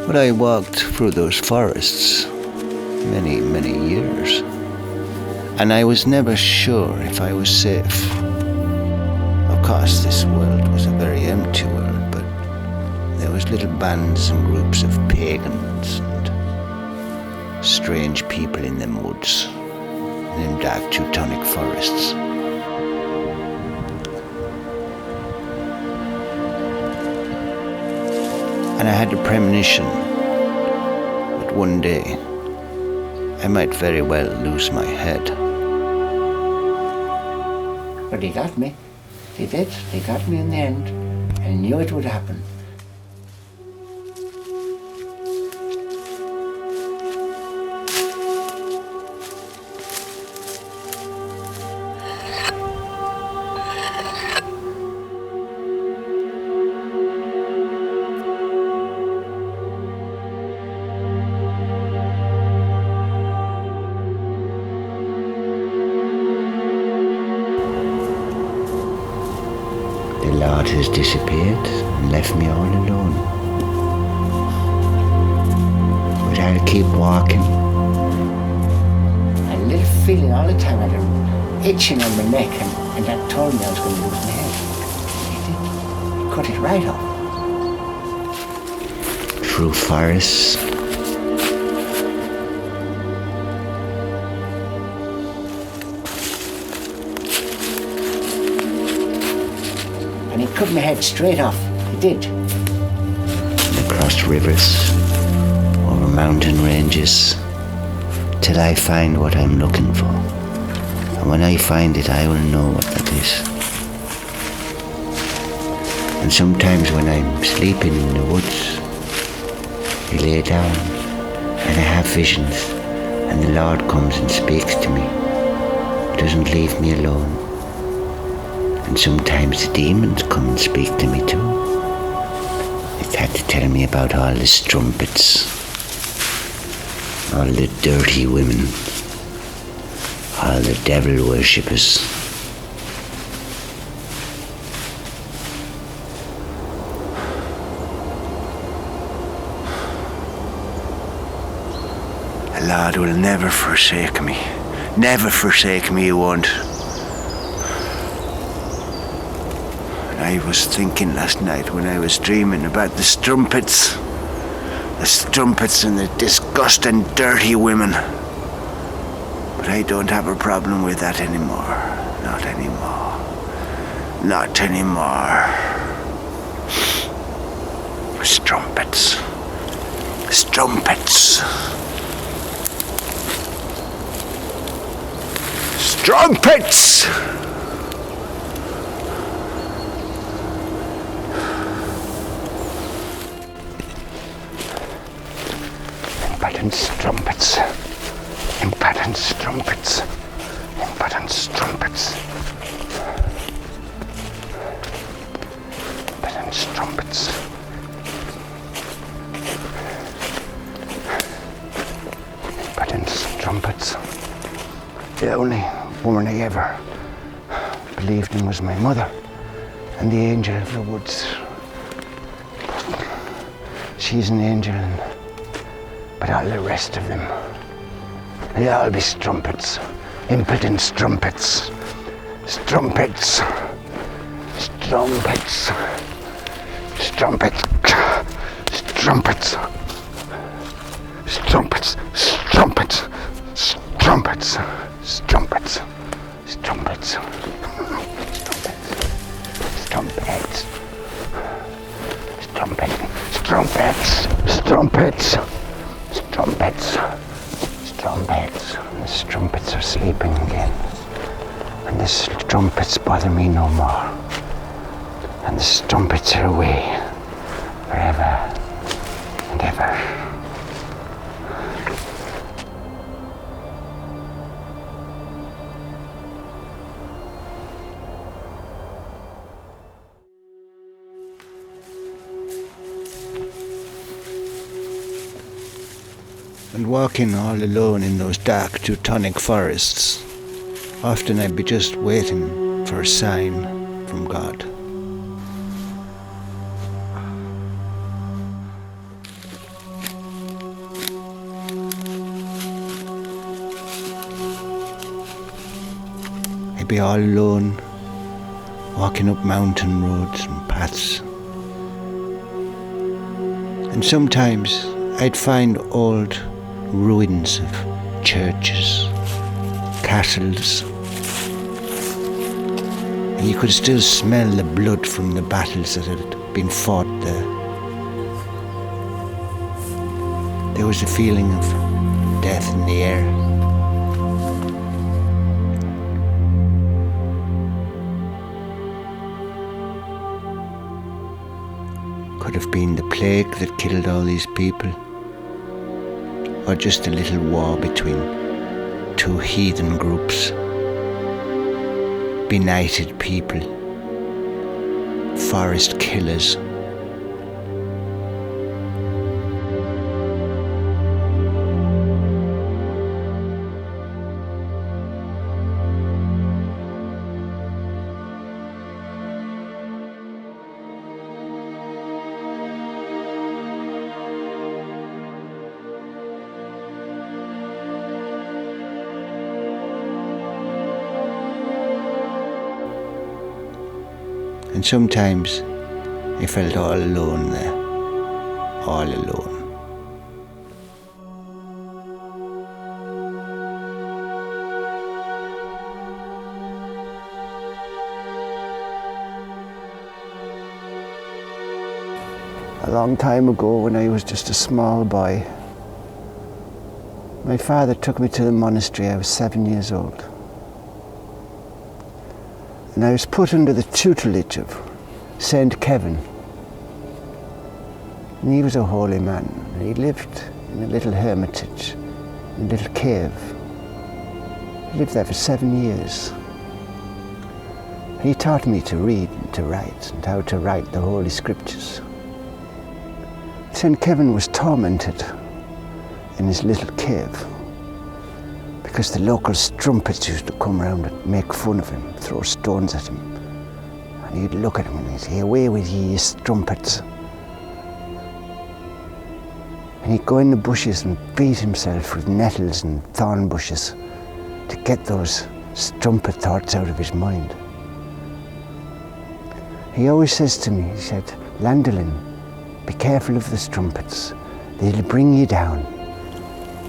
But I walked through those forests many, many years, and I was never sure if I was safe. Of course, this world was a very empty world, but there was little bands and groups of pagans and strange people in them woods, in them dark Teutonic forests. And I had a premonition that one day I might very well lose my head. But they got me. They did. They got me in the end. I knew it would happen. The Lord has disappeared and left me all alone. But I'll keep walking. I had a little feeling all the time, I had an itching on my neck, and that told me I was going to lose my head. It did. It cut it right off. Through forests, And it cut my head straight off. It did. across rivers, over mountain ranges, till I find what I'm looking for. And when I find it, I will know what that is. And sometimes when I'm sleeping in the woods, I lay down and I have visions, and the Lord comes and speaks to me. He doesn't leave me alone. And sometimes the demons come and speak to me too. They had to tell me about all the strumpets, all the dirty women, all the devil worshippers. The Lord will never forsake me. Never forsake me, He won't. I was thinking last night when I was dreaming about the strumpets and the disgusting, dirty women. But I don't have a problem with that anymore. Not anymore. Not anymore. Strumpets. Strumpets. Strumpets! Impotent strumpets. Impotent strumpets. Impotent strumpets. Impotent strumpets. Impotent strumpets. The only woman I ever believed in was my mother and the angel of the woods. She's an angel, but all the rest of them, they'll all be strumpets. Impotent strumpets. Strumpets. Strumpets. Strumpets. Strumpets. Strumpets. Strumpets. Strumpets. Strumpets. Strumpets. Strumpets. Strumpets. Strumpets. Strumpets. Strumpets. Strumpets. The strumpets are sleeping again. And the strumpets bother me no more. And the strumpets are away forever and ever. And walking all alone in those dark Teutonic forests, often I'd be just waiting for a sign from God. be all alone, walking up mountain roads and paths. And sometimes I'd find old ruins of churches, castles, and you could still smell the blood from the battles that had been fought there. There was a feeling of death in the air. Could have been the plague that killed all these people, or just a little war between two heathen groups, benighted people, forest killers. And sometimes I felt all alone there, all alone. A long time ago, when I was just a small boy, my father took me to the monastery. I was 7 years old. And I was put under the tutelage of Saint Kevin. And he was a holy man. And he lived in a little hermitage, in a little cave. He lived there for 7 years. And he taught me to read and to write, and how to write the Holy Scriptures. Saint Kevin was tormented in his little cave, because the local strumpets used to come round and make fun of him, throw stones at him. And he'd look at him and he'd say, "Away with ye, you strumpets." And he'd go in the bushes and beat himself with nettles and thorn bushes to get those strumpet thoughts out of his mind. He always says to me, he said, "Landelin, be careful of the strumpets. They'll bring you down."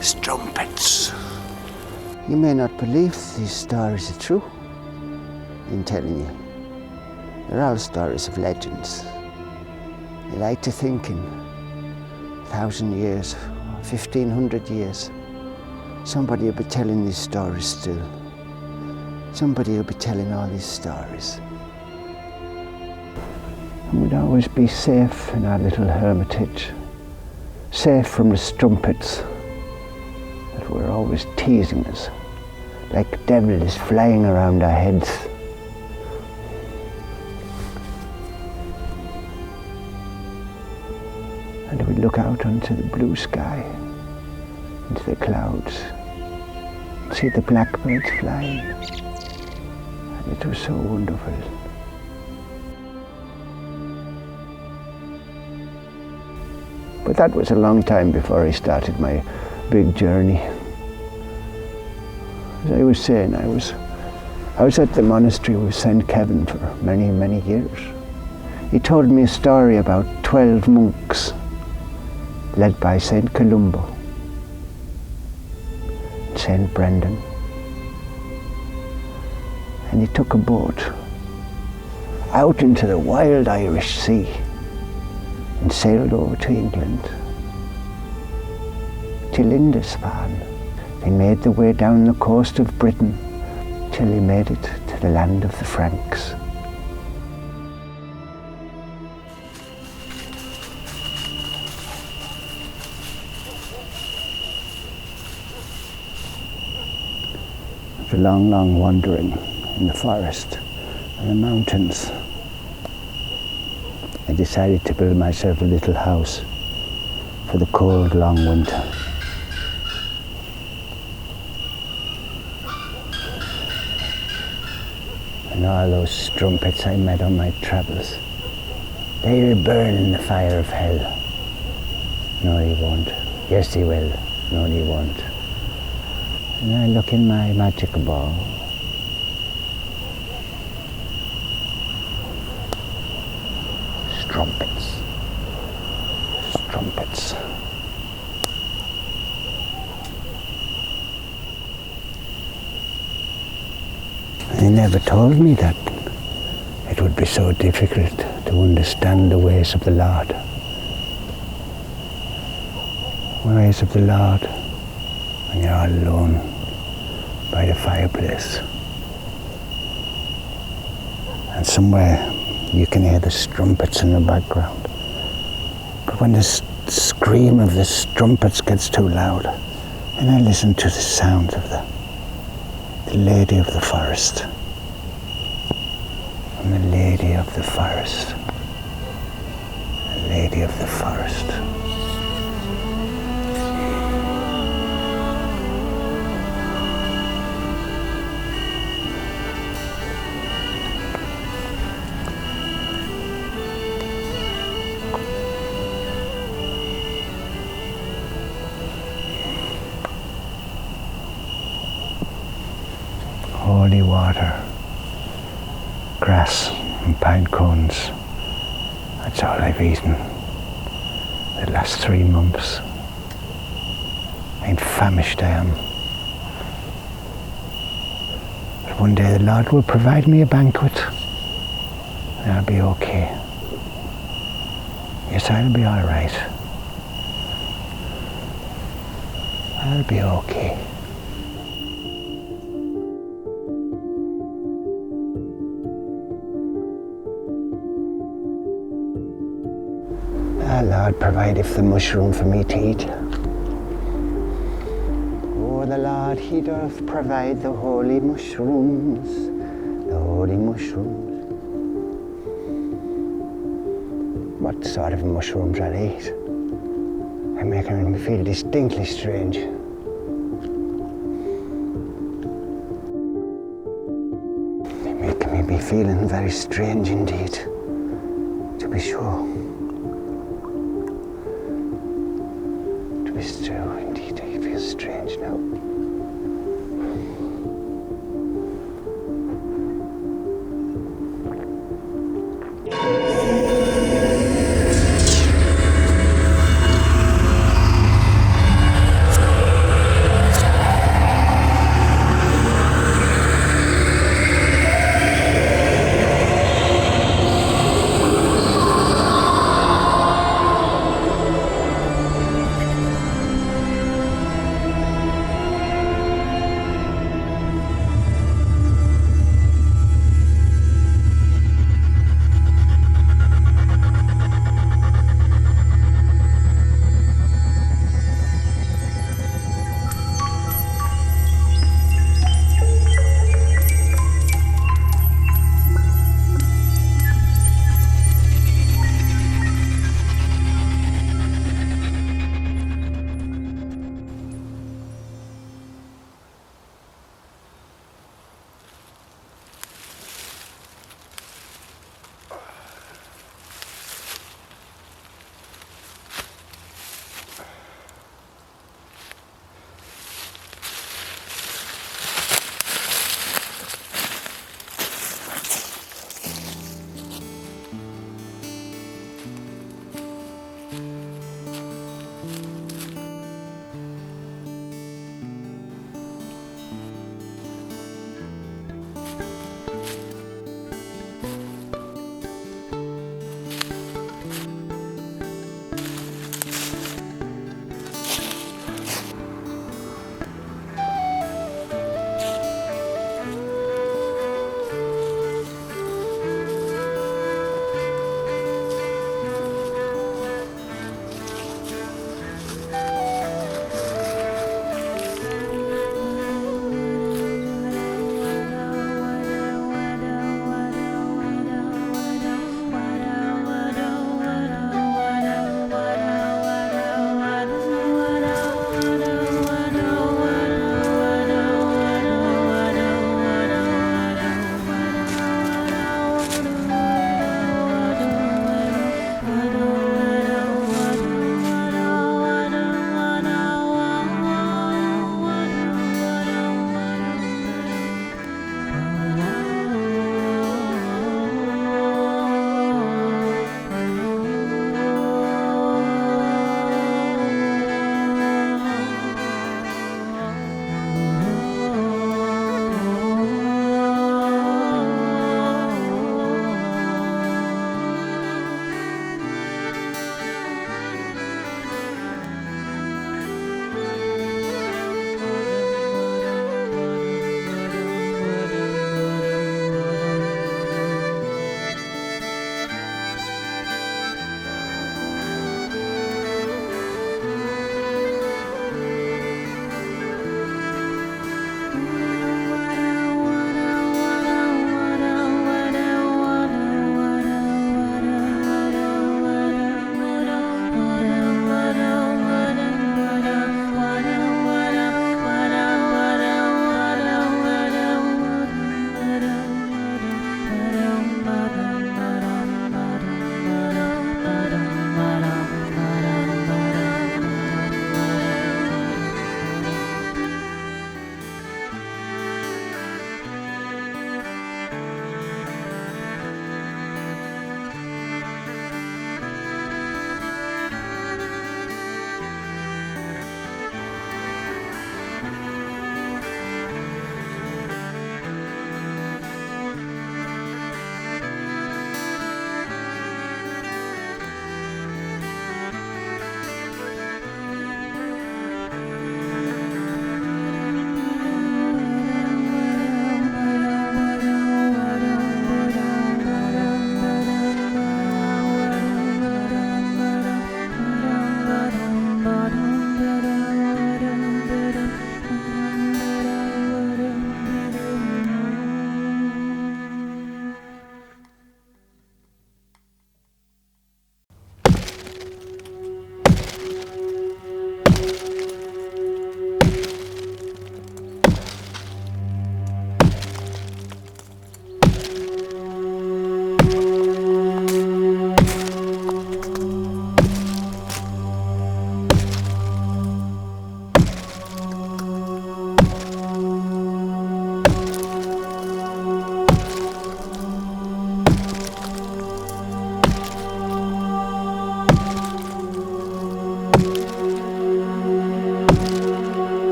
Strumpets. You may not believe these stories are true. I'm telling you. They're all stories of legends. I like to think in 1,000 years, 1,500 years, somebody will be telling these stories still. Somebody will be telling all these stories. And we'd always be safe in our little hermitage, safe from the strumpets that were always teasing us, like devils flying around our heads. And we'd look out onto the blue sky, into the clouds, see the blackbirds flying, and it was so wonderful. But that was a long time before I started my big journey. As I was saying, I was at the monastery with Saint Kevin for many, many years. He told me a story about 12 monks led by Saint Columbo, Saint Brendan. And he took a boat out into the wild Irish Sea and sailed over to England, to Lindisfarne. He made the way down the coast of Britain till he made it to the land of the Franks. After long, long wandering in the forest and the mountains, I decided to build myself a little house for the cold, long winter. And all those strumpets I met on my travels, they'll burn in the fire of hell. No, he won't. Yes, he will. No, he won't. And I look in my magic ball, strumpets. Strumpets. He never told me that it would be so difficult to understand the ways of the Lord. The ways of the Lord when you're all alone by the fireplace. And somewhere you can hear the strumpets in the background. But when the scream of the strumpets gets too loud, and I listen to the sound of the Lady of the Forest. And the Lady of the Forest. The Lady of the Forest. Holy water, grass and pine cones. That's all I've eaten the last 3 months. I'm famished, I am. But one day the Lord will provide me a banquet and I'll be okay. Yes, I'll be all right. I'll be okay. Lord, provideth the mushroom for me to eat. Oh, the Lord, he doth provide the holy mushrooms, the holy mushrooms. What sort of mushrooms I'll eat? They're making me feel distinctly strange. They're making me be feeling very strange indeed, to be sure. It's true, indeed, I feel strange now.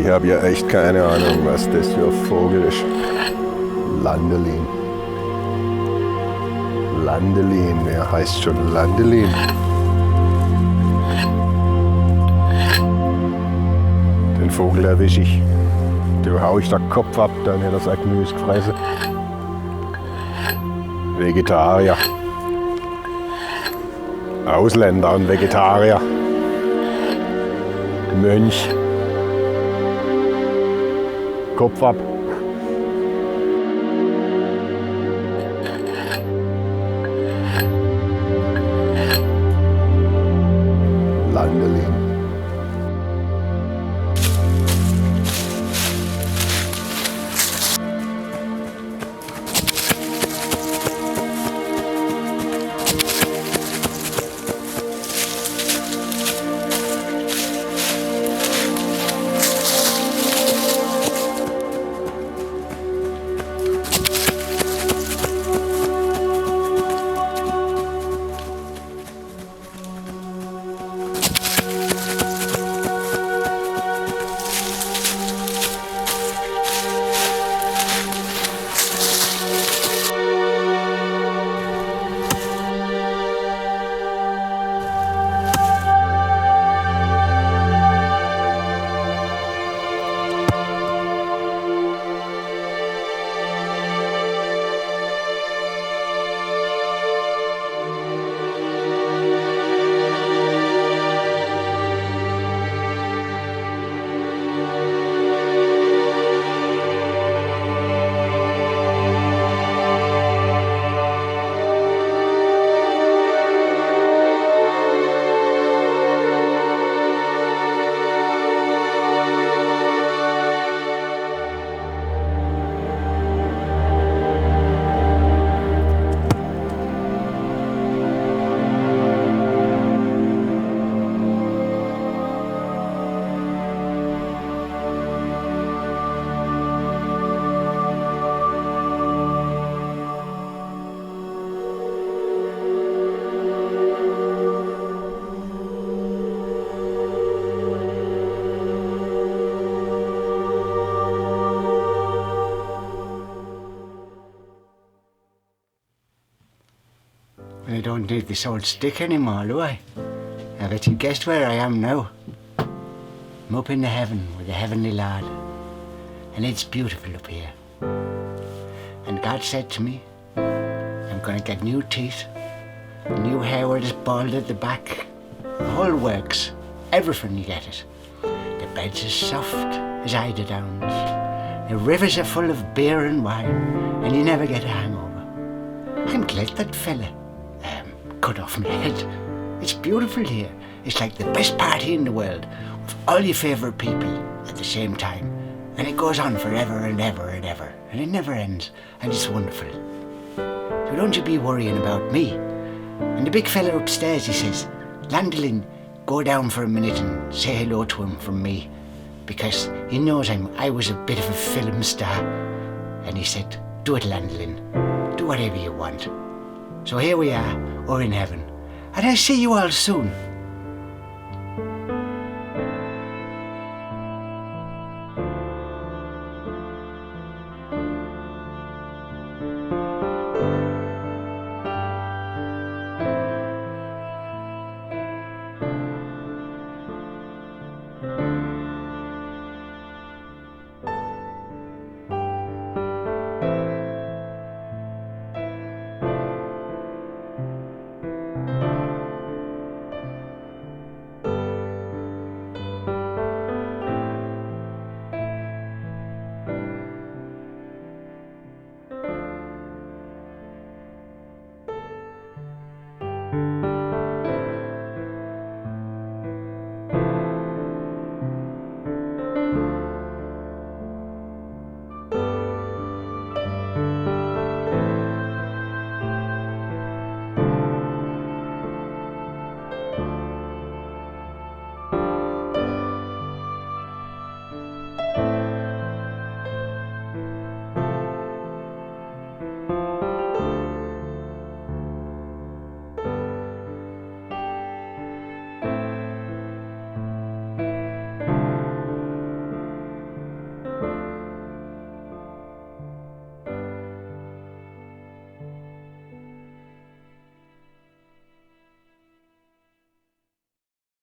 Ich habe ja echt keine Ahnung, was das für ein Vogel ist. Landelin. Landelin, wer heißt schon Landelin? Den Vogel erwische ich. Da hau ich den Kopf ab, dann hätte er sein Gemüse gefressen. Vegetarier. Ausländer und Vegetarier. Mönch. Kopf ab. Landelin. I don't need this old stick anymore, do I? I bet you guessed where I am now. I'm up in the heaven with the heavenly Lord, and it's beautiful up here. And God said to me, I'm going to get new teeth, new hair where it's bald at the back, the whole works, everything you get it. The beds are soft as eiderdowns, the rivers are full of beer and wine, and you never get a hangover. I'm glad that fella cut off my head. It's beautiful here. It's like the best party in the world, with all your favourite people at the same time. And it goes on forever and ever and ever, and it never ends, and it's wonderful. So don't you be worrying about me. And the big fella upstairs, he says, Landelin, go down for a minute and say hello to him from me, because he knows I was a bit of a film star. And he said, do it, Landelin, do whatever you want. So here we are, or in heaven, and I'll see you all soon.